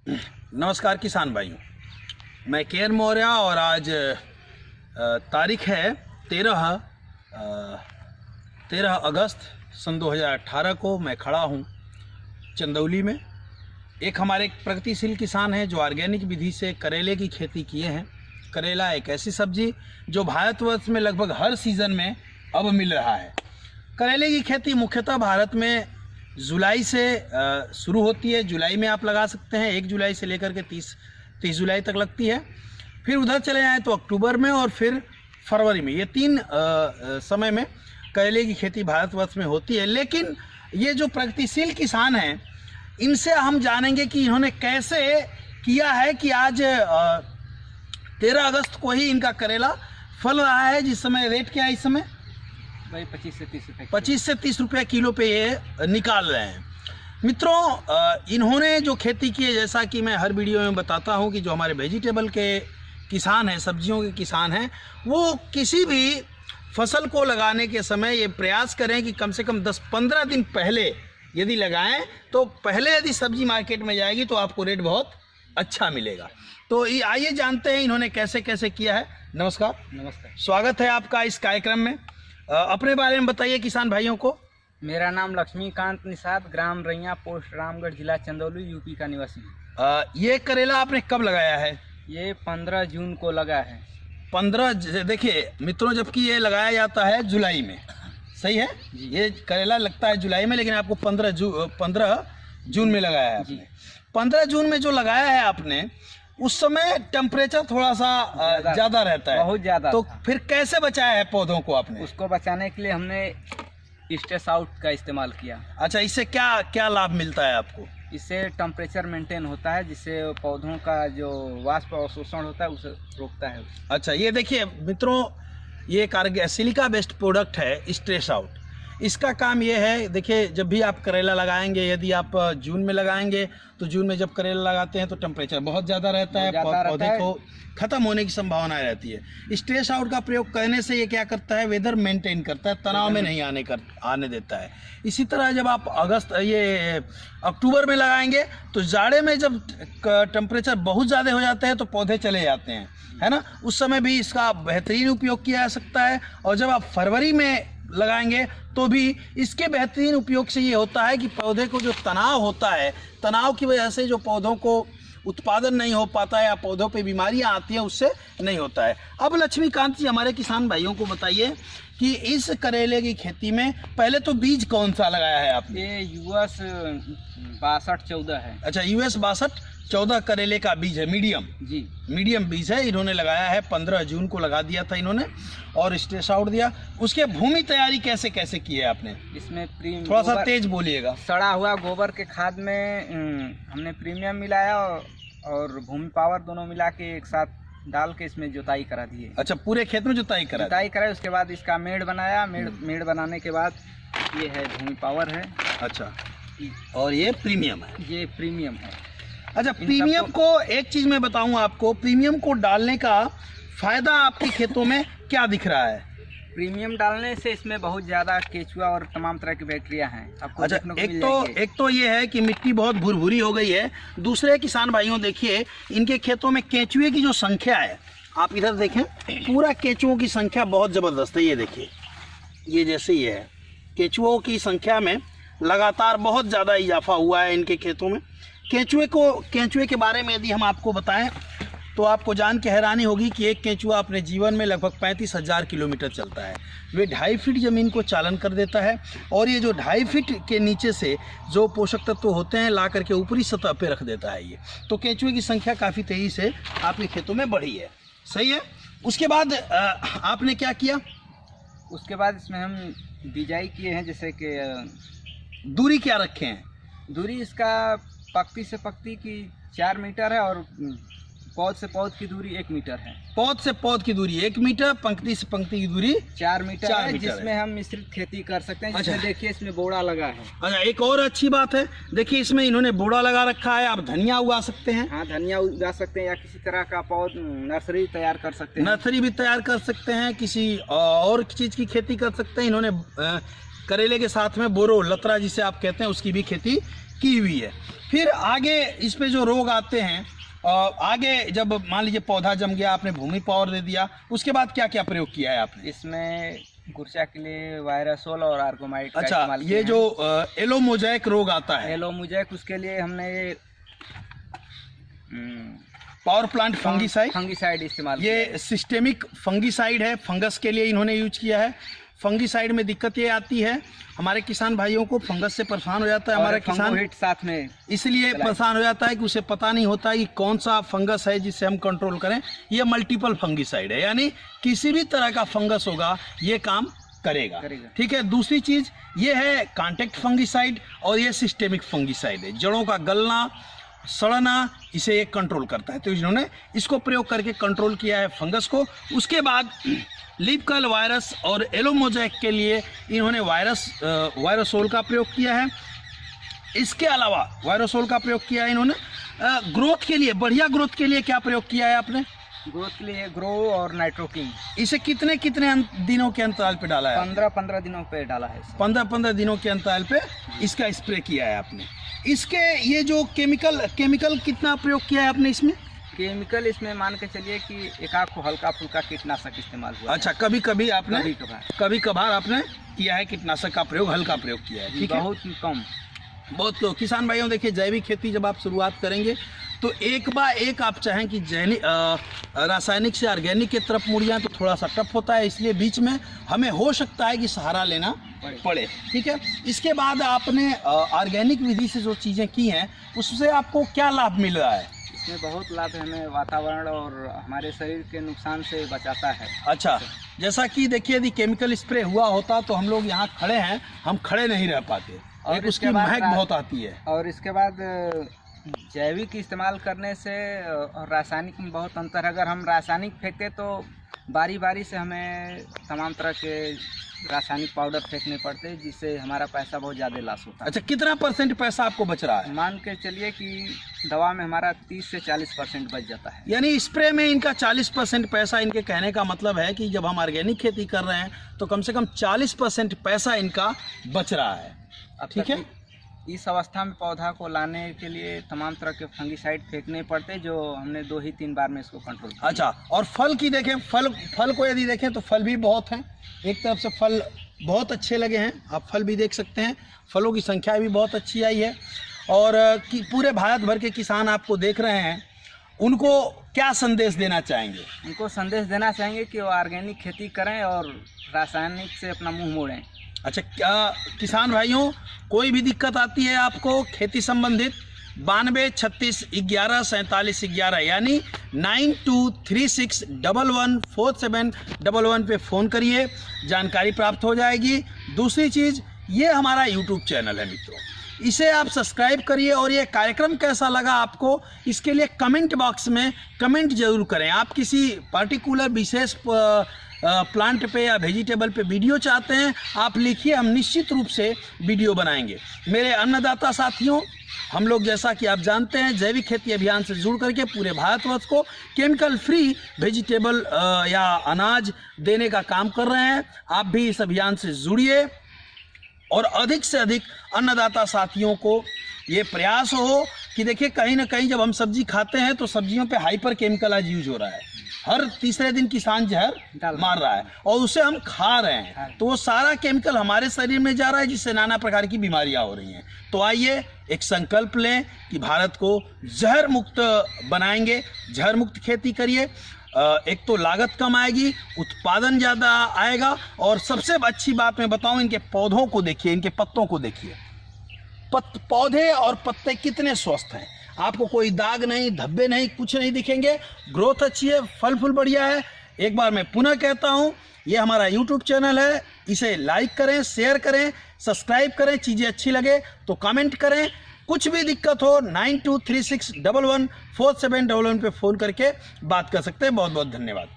नमस्कार किसान भाइयों, मैं के एन मौर्य और आज तारीख है 13 अगस्त सन 2018 को मैं खड़ा हूँ चंदौली में। एक हमारे प्रगतिशील किसान हैं जो ऑर्गेनिक विधि से करेले की खेती किए हैं। करेला एक ऐसी सब्जी जो भारतवर्ष में लगभग हर सीज़न में अब मिल रहा है। करेले की खेती मुख्यतः भारत में जुलाई से शुरू होती है। जुलाई में आप लगा सकते हैं, 1 जुलाई से लेकर के 30 जुलाई तक लगती है। फिर उधर चले जाएँ तो अक्टूबर में और फिर फरवरी में। ये 3 समय में करेले की खेती भारतवर्ष में होती है। लेकिन ये जो प्रगतिशील किसान हैं, इनसे हम जानेंगे कि इन्होंने कैसे किया है कि आज 13 अगस्त को ही इनका करेला फल रहा है। जिस समय रेट क्या है इस समय? भाई 25 से 30 रुपये 25 से 30 रुपये किलो पे ये निकाल रहे हैं। मित्रों, इन्होंने जो खेती की है, जैसा कि मैं हर वीडियो में बताता हूं कि जो हमारे वेजिटेबल के किसान हैं, सब्जियों के किसान हैं, वो किसी भी फसल को लगाने के समय ये प्रयास करें कि कम से कम 10-15 दिन पहले यदि लगाएं तो पहले यदि सब्जी मार्केट में जाएगी तो आपको रेट बहुत अच्छा मिलेगा। तो ये आइए जानते हैं इन्होंने कैसे कैसे किया है। नमस्कार। नमस्कार, स्वागत है आपका इस कार्यक्रम में। अपने बारे में बताइए किसान भाइयों को। मेरा नाम लक्ष्मीकांत निषाद, ग्राम रैया, पोस्ट रामगढ़, जिला चंदौली, यूपी का निवासी हूँ। ये करेला आपने कब लगाया है? ये 15 जून को लगा है। 15, देखिए मित्रों, जबकि ये लगाया जाता है जुलाई में, सही है? ये करेला लगता है जुलाई में, लेकिन आपको 15 जून में लगाया है आपने। 15 जून में जो लगाया है आपने, उस समय टेम्परेचर थोड़ा सा ज़्यादा रहता है, बहुत ज़्यादा। तो फिर कैसे बचाया है पौधों को आपने? उसको बचाने के लिए हमने स्ट्रेस आउट का इस्तेमाल किया। अच्छा, इससे क्या क्या लाभ मिलता है आपको? इससे टेम्परेचर मेंटेन होता है, जिससे पौधों का जो वाष्प अवशोषण होता है उसे रोकता है। अच्छा, ये देखिए मित्रों, ये एक सिलिका बेस्ड प्रोडक्ट है स्ट्रेस आउट। इसका काम ये है, देखिए जब भी आप करेला लगाएंगे, यदि आप जून में लगाएंगे तो जून में जब करेला लगाते हैं तो टेम्परेचर बहुत ज़्यादा रहता है, पौधे को ख़त्म होने की संभावना रहती है। स्ट्रेस आउट का प्रयोग करने से ये क्या करता है, वेदर मेंटेन करता है, तनाव में नहीं आने देता है। इसी तरह जब आप अक्टूबर में लगाएंगे तो जाड़े में जब टेम्परेचर बहुत ज़्यादा हो जाते हैं तो पौधे चले जाते हैं, है ना? उस समय भी इसका बेहतरीन उपयोग किया जा सकता है। और जब आप फरवरी में लगाएंगे तो भी इसके बेहतरीन उपयोग से ये होता है कि पौधे को जो तनाव होता है, तनाव की वजह से जो पौधों को उत्पादन नहीं हो पाता है या पौधों पे बीमारियां आती हैं, उससे नहीं होता है। अब लक्ष्मीकांत जी, हमारे किसान भाइयों को बताइए कि इस करेले की खेती में पहले तो बीज कौन सा लगाया है आपने? ये US 6214 है। अच्छा, US 6214 करेले का बीज है, मीडियम बीज है। इन्होंने लगाया है, 15 जून को लगा दिया था इन्होंने और स्ट्रेस आउट दिया। उसके भूमि तैयारी कैसे कैसे की है आपने? इसमें थोड़ा सा तेज बोलिएगा। सड़ा हुआ गोबर के खाद में हमने प्रीमियम मिलाया और भूमि पावर दोनों मिला के एक साथ डाल के इसमें जुताई करा दिए। अच्छा, पूरे खेत में जुताई कराई। उसके बाद इसका मेड़ बनाया। मेड़ बनाने के बाद ये है भूमि पावर है। अच्छा, और ये प्रीमियम है? ये प्रीमियम है। अच्छा, प्रीमियम को एक चीज़ मैं बताऊं आपको, प्रीमियम को डालने का फ़ायदा आपके खेतों में क्या दिख रहा है? प्रीमियम डालने से इसमें बहुत ज़्यादा केचुआ और तमाम तरह की बैक्टीरिया हैं। आपको अच्छा, देखने को एक तो ये है कि मिट्टी बहुत भुरभुरी हो गई है। दूसरे किसान भाइयों, देखिए इनके खेतों में केंचुए की जो संख्या है, आप इधर देखें, पूरा केंचुओं की संख्या बहुत ज़बरदस्त है। ये देखिए, ये जैसे ये है, केंचुओं की संख्या में लगातार बहुत ज़्यादा इजाफा हुआ है इनके खेतों में। केंचुए के बारे में यदि हम आपको बताएं तो आपको जान के हैरानी होगी कि एक केंचुआ अपने जीवन में लगभग 35,000 किलोमीटर चलता है। वे 2.5 फीट ज़मीन को चालन कर देता है और ये जो 2.5 फीट के नीचे से जो पोषक तत्व होते हैं ला करके ऊपरी सतह पे रख देता है ये। तो केंचुए की संख्या काफ़ी तेज़ी से आपके खेतों में बढ़ी है, सही है? उसके बाद आपने क्या किया? उसके बाद इसमें हम बिजाई किए हैं। जैसे कि दूरी क्या रखे हैं? दूरी इसका पक्ति से पक्ति की 4 मीटर है और पौध से पौध की दूरी 1 मीटर है। पौध से पौध की दूरी 1 मीटर, पंक्ति से पंक्ति की दूरी 4 मीटर है, जिसमें हम मिश्रित खेती कर सकते हैं। जिसमें देखिए इसमें बोड़ा लगा है। अच्छा, एक और अच्छी बात है, देखिए इसमें इन्होंने बोड़ा लगा रखा है। आप धनिया उगा सकते हैं। हाँ, धनिया उगा सकते हैं या किसी तरह का पौध नर्सरी तैयार कर सकते हैं। नर्सरी भी तैयार कर सकते हैं, किसी और चीज़ की खेती कर सकते हैं। इन्होंने करेले के साथ में बोरो लतरा जिसे आप कहते हैं उसकी भी खेती की हुई है। फिर आगे इस पे जो रोग आते हैं, आगे जब मान लीजिए पौधा जम गया, आपने भूमि पावर दे दिया, उसके बाद क्या क्या प्रयोग किया है आपने? इसमें गुर्चा के लिए वायरसोल और आर्गोमाइट का अच्छा, इस्तेमाल ये किया जो एलो मोज़ेक रोग आता है, एलो मुजैक, उसके लिए हमने ये पावर प्लांट फंगीसाइड इस्तेमाल ये सिस्टेमिक फंगीसाइड है, फंगस के लिए इन्होंने यूज किया है। फंगीसाइड में दिक्कत ये आती है, हमारे किसान भाइयों को फंगस से परेशान हो जाता है, हमारा किसान हिट साथ में इसलिए परेशान हो जाता है कि उसे पता नहीं होता कि कौन सा फंगस है जिससे हम कंट्रोल करें। ये मल्टीपल फंगीसाइड है, यानी किसी भी तरह का फंगस होगा ये काम करेगा। ठीक है। दूसरी चीज ये है कॉन्टैक्ट फंगीसाइड, और ये सिस्टेमिक फंगीसाइड है, जड़ों का गलना सड़ना इसे एक कंट्रोल करता है। तो इन्होंने इसको प्रयोग करके कंट्रोल किया है फंगस को। उसके बाद लीफ कर्ल वायरस और एलो मोज़ेक के लिए इन्होंने वायरसोल का प्रयोग किया है। इसके अलावा वायरसोल का प्रयोग किया है इन्होंने ग्रोथ के लिए, बढ़िया ग्रोथ के लिए क्या प्रयोग किया है आपने? ग्रोथ के लिए ग्रो और नाइट्रोकिंग। इसे कितने दिनों के अंतराल पे डाला है? 15-15 दिनों पे डाला है। 15-15 दिनों के अंतराल पे इसका स्प्रे किया है आपने। इसके ये जो केमिकल कितना प्रयोग किया है आपने इसमें? केमिकल इसमें मान के चलिए कि एक आध को हल्का फुल्का कीटनाशक इस्तेमाल हुआ। अच्छा, कभी कभी आपने कभी कभार आपने किया है कीटनाशक का प्रयोग, हल्का प्रयोग किया है। ठीक है, बहुत कम। बहुत किसान भाइयों देखिए, जैविक खेती जब आप शुरुआत करेंगे तो एक बार एक आप चाहें कि रासायनिक से ऑर्गेनिक की तरफ मुड़ जाएं तो थोड़ा सा टफ होता है, इसलिए बीच में हमें हो सकता है कि सहारा लेना पड़े। ठीक है। इसके बाद आपने ऑर्गेनिक विधि से जो चीज़ें की हैं उससे आपको क्या लाभ मिल रहा है? इसमें बहुत लाभ है, हमें वातावरण और हमारे शरीर के नुकसान से बचाता है। अच्छा, जैसा कि देखिए यदि केमिकल स्प्रे हुआ होता तो हम लोग यहाँ खड़े हैं, हम खड़े नहीं रह पाते, और उसकी महक बहुत आती है। और इसके बाद जैविक इस्तेमाल करने से और रासायनिक में बहुत अंतर है। अगर हम रासायनिक फेंकते तो बारी बारी से हमें तमाम तरह के रासायनिक पाउडर फेंकने पड़ते हैं, जिससे हमारा पैसा बहुत ज़्यादा लॉस होता है। अच्छा, कितना % पैसा आपको बच रहा है? मान के चलिए कि दवा में हमारा 30 से 40% बच जाता है। यानी स्प्रे में इनका 40% पैसा, इनके कहने का मतलब है कि जब हम ऑर्गेनिक खेती कर रहे हैं तो कम से कम 40% पैसा इनका बच रहा है। ठीक है। इस अवस्था में पौधा को लाने के लिए तमाम तरह के फंगीसाइड फेंकने पड़ते, जो हमने 2-3 बार में इसको कंट्रोल किया। अच्छा, और फल की देखें, फल को यदि देखें तो फल भी बहुत हैं। एक तरफ से फल बहुत अच्छे लगे हैं, आप फल भी देख सकते हैं, फलों की संख्या भी बहुत अच्छी आई है। और पूरे भारत भर के किसान आपको देख रहे हैं, उनको क्या संदेश देना चाहेंगे? उनको संदेश देना चाहेंगे कि वो ऑर्गेनिक खेती करें और रासायनिक से अपना मुंह मोड़ें। अच्छा, क्या किसान भाइयों कोई भी दिक्कत आती है आपको खेती संबंधित, 92 36 11 47 11 यानी 9236114711 पे फ़ोन करिए, जानकारी प्राप्त हो जाएगी। दूसरी चीज़, ये हमारा यूट्यूब चैनल है मित्रों, इसे आप सब्सक्राइब करिए, और ये कार्यक्रम कैसा लगा आपको इसके लिए कमेंट बॉक्स में कमेंट जरूर करें। आप किसी पार्टिकुलर विशेष प्लांट पे या वेजिटेबल पे वीडियो चाहते हैं, आप लिखिए, हम निश्चित रूप से वीडियो बनाएंगे। मेरे अन्नदाता साथियों, हम लोग जैसा कि आप जानते हैं जैविक खेती अभियान से जुड़ करके पूरे भारतवर्ष को केमिकल फ्री वेजिटेबल या अनाज देने का काम कर रहे हैं। आप भी इस अभियान से जुड़िए, और अधिक से अधिक अन्नदाता साथियों को ये प्रयास हो कि देखिए, कहीं ना कहीं जब हम सब्जी खाते हैं तो सब्जियों पे हाइपर केमिकल आज यूज हो रहा है। हर तीसरे दिन किसान जहर मार रहा है और उसे हम खा रहे हैं, तो वो सारा केमिकल हमारे शरीर में जा रहा है, जिससे नाना प्रकार की बीमारियां हो रही हैं। तो आइए एक संकल्प लें कि भारत को जहर मुक्त बनाएंगे, जहर मुक्त खेती करिए। एक तो लागत कम आएगी, उत्पादन ज़्यादा आएगा, और सबसे अच्छी बात मैं बताऊं, इनके पौधों को देखिए, इनके पत्तों को देखिए, पौधे और पत्ते कितने स्वस्थ हैं। आपको कोई दाग नहीं, धब्बे नहीं, कुछ नहीं दिखेंगे। ग्रोथ अच्छी है, फल फूल बढ़िया है। एक बार मैं पुनः कहता हूँ, ये हमारा YouTube चैनल है, इसे लाइक करें, शेयर करें, सब्सक्राइब करें। चीज़ें अच्छी लगे तो कमेंट करें। कुछ भी दिक्कत हो 9236114711 पे फ़ोन करके बात कर सकते हैं। बहुत बहुत धन्यवाद।